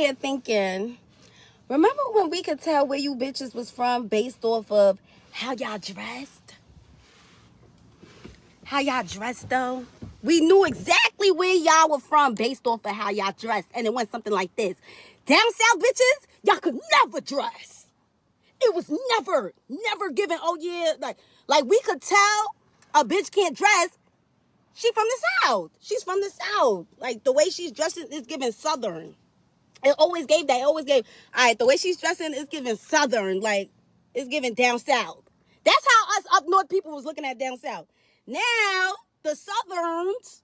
Here thinking, remember when we could tell where you bitches was from based off of how y'all dressed? How y'all dressed though? We knew exactly where y'all were from based off of how y'all dressed. And it went something like this. Down south bitches, y'all could never dress. It was never given, oh yeah, like we could tell a bitch can't dress. She from the South. She's from the South. Like the way she's dressing is giving Southern. It always gave that. It always gave, all right, the way she's dressing is giving Southern, like, it's giving down South. That's how us up north people was looking at down South. Now, the Southerns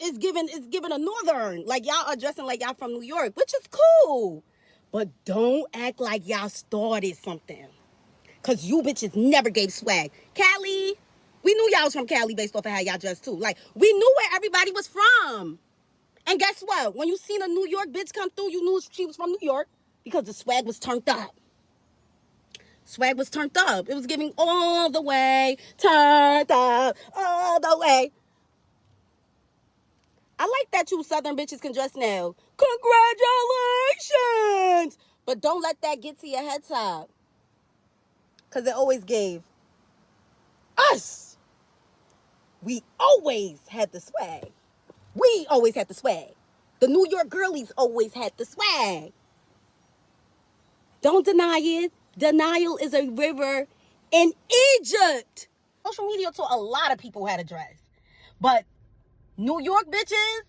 is giving a Northern. Like, y'all are dressing like y'all from New York, which is cool. But don't act like y'all started something. Because you bitches never gave swag. Cali, we knew y'all was from Cali based off of how y'all dressed, too. Like, we knew where everybody was from. And guess what? When you seen a New York bitch come through, you knew she was from New York because the swag was turned up. Swag was turned up. It was giving all the way, turned up, all the way. I like that you Southern bitches can dress now. Congratulations! But don't let that get to your head top. Because it always gave us. We always had the swag. We always had the swag. The New York girlies always had the swag. Don't deny it. Denial is a river in Egypt. Social media taught a lot of people how to dress. But New York bitches,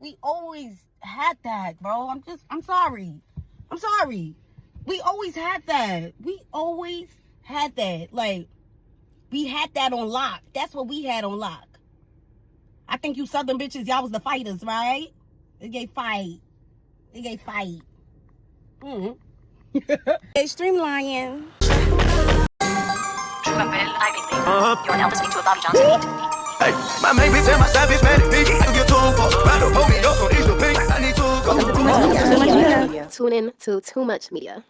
we always had that, bro. I'm sorry. I'm sorry. We always had that. We always had that. Like, we had that on lock. That's what we had on lock. I think you Southern bitches, y'all was the fighters, right? They gave fight. They gave fight. Hey, Streamlion. You're now listening to a Bobby Johnson. Hey, my main bitch and my savage man, bitch. I get too for battle, hold me up on each pink. I need to go. Tune in to Too Much Media.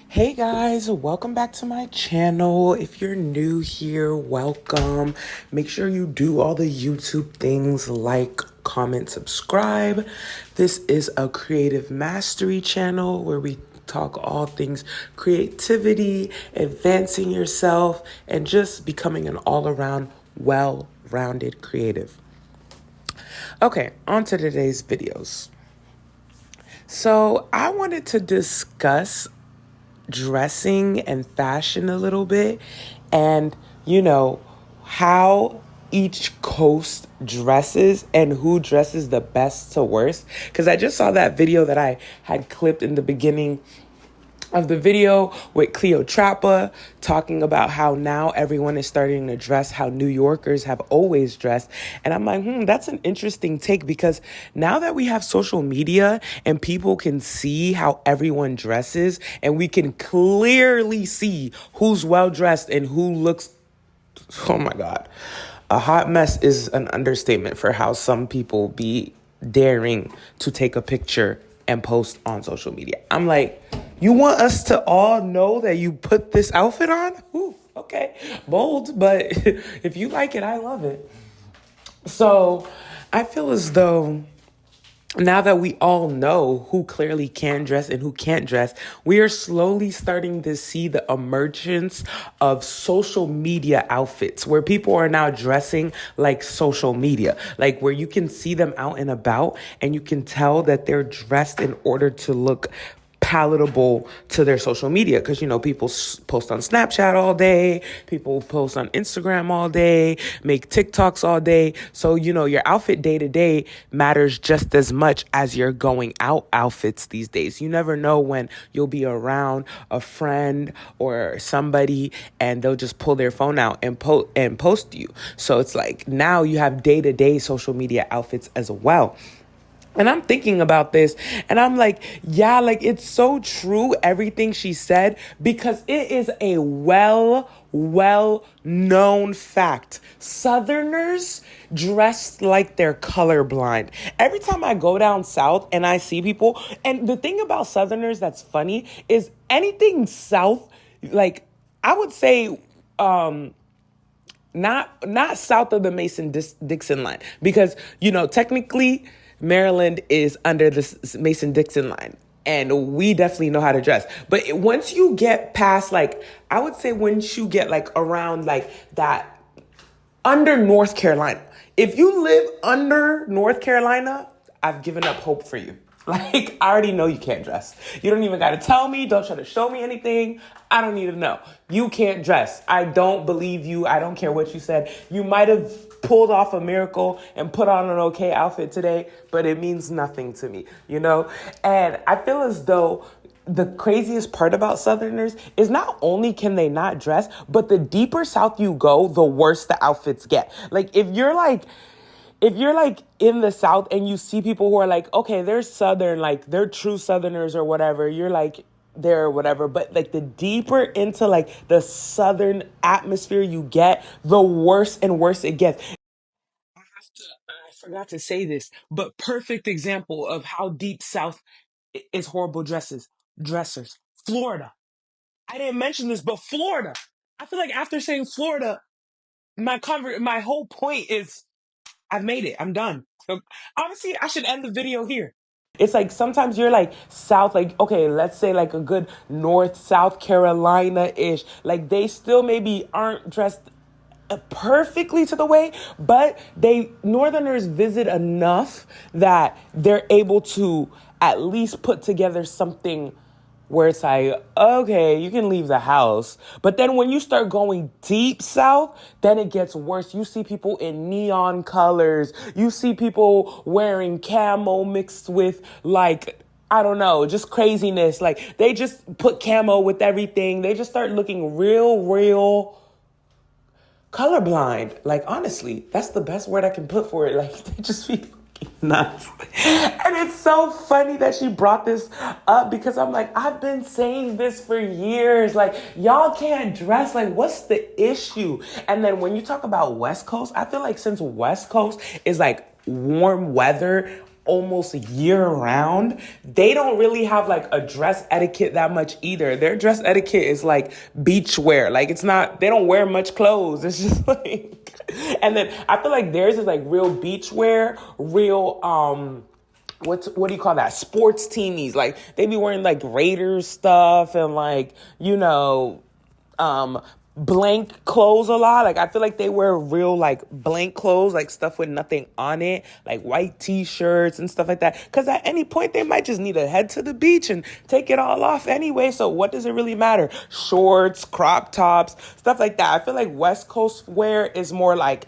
Hey guys, welcome back to my channel. If you're new here, welcome. Make sure you do all the YouTube things like, comment, subscribe. This is a creative mastery channel where we talk all things creativity, advancing yourself, and just becoming an all-around well-rounded creative. Okay, on to today's videos. So I wanted to discuss dressing and fashion a little bit, and how each coast dresses and who dresses the best to worst, because I just saw that video that I had clipped in the beginning of the video with Cleotrapa talking about how now everyone is starting to dress how New Yorkers have always dressed. And I'm like, that's an interesting take, because now that we have social media and people can see how everyone dresses and we can clearly see who's well dressed and who looks, oh my God, a hot mess is an understatement for how some people be daring to take a picture and post on social media. I'm like, you want us to all know that you put this outfit on? Ooh, okay, bold, but if you like it, I love it. So I feel as though now that we all know who clearly can dress and who can't dress, we are slowly starting to see the emergence of social media outfits where people are now dressing like social media, like where you can see them out and about and you can tell that they're dressed in order to look palatable to their social media, because people post on Snapchat all day, people post on Instagram all day, make TikToks all day. So your outfit day to day matters just as much as your going out outfits these days. You never know when you'll be around a friend or somebody and they'll just pull their phone out and post you. So it's like now you have day to day social media outfits as well. And I'm thinking about this and I'm like, yeah, like it's so true, everything she said, because it is a well-known fact. Southerners dress like they're colorblind. Every time I go down south and I see people, and the thing about Southerners that's funny is anything south, like I would say, not south of the Mason-Dixon line, because technically Maryland is under the Mason-Dixon line. And we definitely know how to dress. But once you get past, like, I would say once you get, like, around, like, that under North Carolina. If you live under North Carolina, I've given up hope for you. Like, I already know you can't dress. You don't even got to tell me. Don't try to show me anything. I don't need to know. You can't dress. I don't believe you. I don't care what you said. You might have pulled off a miracle and put on an okay outfit today, but it means nothing to me, you know? And I feel as though the craziest part about Southerners is not only can they not dress, but the deeper south you go, the worse the outfits get. Like, if you're like in the South and you see people who are like, okay, they're Southern, like they're true Southerners or whatever, you're like, they're whatever. But like the deeper into like the Southern atmosphere you get, the worse and worse it gets. I forgot to say this, but perfect example of how deep South is horrible dressers. Florida. I didn't mention this, but Florida. I feel like after saying Florida, my whole point is I've made it. I'm done. So honestly, I should end the video here. It's like sometimes you're like South, like, okay, let's say like a good North, South Carolina-ish. Like they still maybe aren't dressed perfectly to the way, but Northerners visit enough that they're able to at least put together something where it's like, okay, you can leave the house. But then when you start going deep south, then it gets worse. You see people in neon colors. You see people wearing camo mixed with like, I don't know, just craziness. Like they just put camo with everything. They just start looking real colorblind. Like, honestly, that's the best word I can put for it. Like, they just be nuts. And it's so funny that she brought this up because I'm like, I've been saying this for years. Like, y'all can't dress. Like, what's the issue? And then when you talk about West Coast, I feel like since West Coast is like warm weather almost year round, they don't really have like a dress etiquette that much either. Their dress etiquette is like beach wear. Like it's not, they don't wear much clothes. It's just like, and then I feel like theirs is like real beach wear, real, what do you call that? Sports teamies. Like they be wearing like Raiders stuff and like, you know, blank clothes a lot. Like I feel like they wear real like blank clothes, like stuff with nothing on it, like white t-shirts and stuff like that. Because at any point they might just need to head to the beach and take it all off anyway. So what does it really matter? Shorts, crop tops, stuff like that. I feel like West Coast wear is more like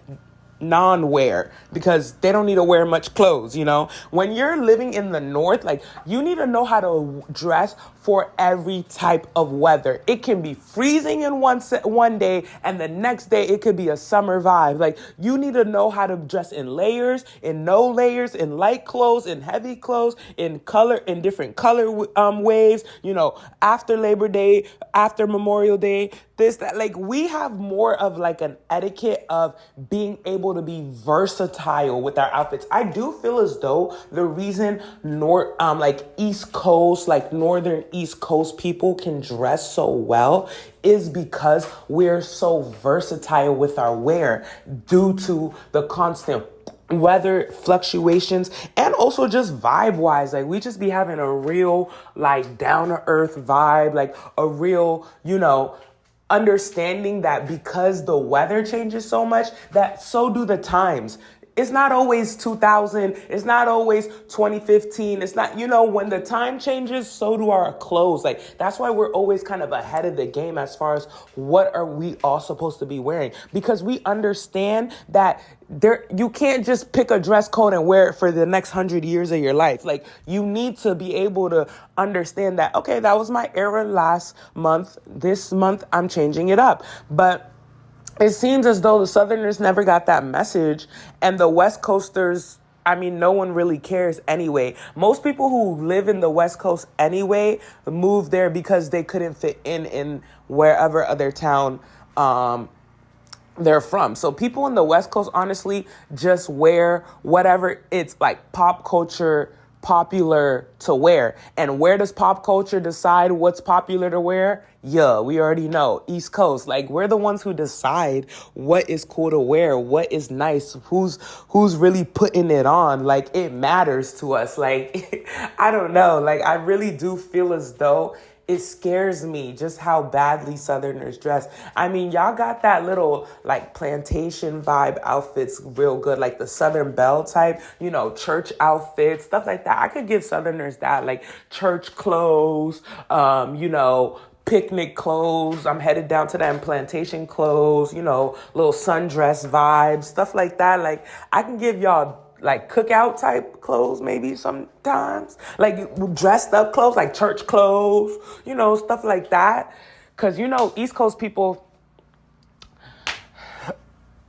non-wear because they don't need to wear much clothes, you know? When you're living in the North, like you need to know how to dress for every type of weather. It can be freezing in one day and the next day it could be a summer vibe. Like you need to know how to dress in layers, in no layers, in light clothes, in heavy clothes, in color, in different color waves, you know, after Labor Day, after Memorial Day, this, that. Like we have more of like an etiquette of being able to be versatile with our outfits. I do feel as though the reason like East Coast, like Northern East Coast people can dress so well is because we're so versatile with our wear due to the constant weather fluctuations and also just vibe wise. Like we just be having a real like down to earth vibe, like a real, you know, understanding that because the weather changes so much, that so do the times. It's not always 2000. It's not always 2015. It's not, you know, when the time changes, so do our clothes. Like, that's why we're always kind of ahead of the game as far as what are we all supposed to be wearing. Because we understand that you can't just pick a dress code and wear it for the next 100 years of your life. Like, you need to be able to understand that, okay, that was my era last month. This month, I'm changing it up. But it seems as though the Southerners never got that message, and the West Coasters, I mean, no one really cares anyway. Most people who live in the West Coast anyway moved there because they couldn't fit in wherever other town they're from. So people in the West Coast honestly just wear whatever it's like pop culture popular to wear. And where does pop culture decide what's popular to wear? Yeah, we already know. East Coast. Like, we're the ones who decide what is cool to wear, what is nice, who's really putting it on. Like, it matters to us. Like, I don't know. Like, I really do feel as though it scares me just how badly Southerners dress. I mean, y'all got that little like plantation vibe outfits real good, like the Southern Belle type, you know, church outfits, stuff like that. I could give Southerners that, like church clothes, you know, picnic clothes. I'm headed down to them plantation clothes, you know, little sundress vibes, stuff like that. Like, I can give y'all like cookout type clothes maybe sometimes, like dressed up clothes, like church clothes, you know, stuff like that. Cause you know, East Coast people,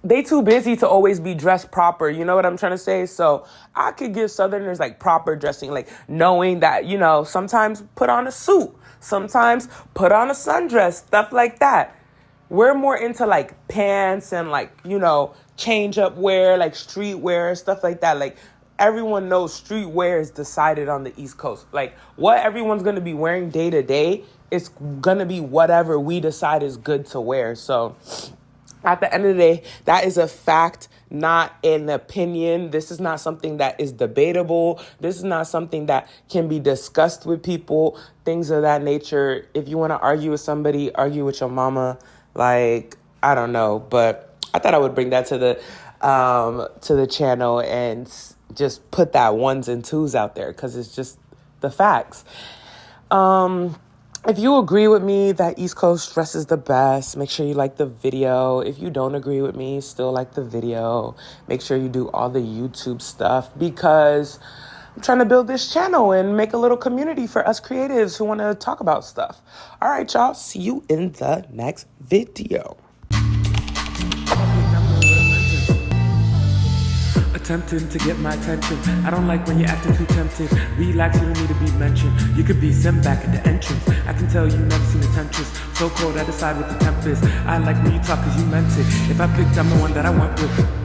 they too busy to always be dressed proper. You know what I'm trying to say? So I could give Southerners like proper dressing, like knowing that, you know, sometimes put on a suit, sometimes put on a sundress, stuff like that. We're more into like pants and like, you know, change up wear, like street wear, stuff like that. Like, everyone knows street wear is decided on the East Coast. Like, what everyone's going to be wearing day to day, it's going to be whatever we decide is good to wear. So at the end of the day, that is a fact, not an opinion. This is not something that is debatable. This is not something that can be discussed with people, things of that nature. If you want to argue with somebody, argue with your mama. Like, I don't know, but I thought I would bring that to the channel and just put that ones and twos out there because it's just the facts. If you agree with me that East Coast dresses the best, make sure you like the video. If you don't agree with me, still like the video. Make sure you do all the YouTube stuff because I'm trying to build this channel and make a little community for us creatives who want to talk about stuff. All right, y'all. See you in the next video. Attempting to get my attention. I don't like when you're acting too tempting. Relax, you don't need to be mentioned. You could be sent back at the entrance. I can tell you never seen a temptress. So cold, I decide what the temp is. I like when you talk cause you meant it. If I picked, I'm the one that I went with.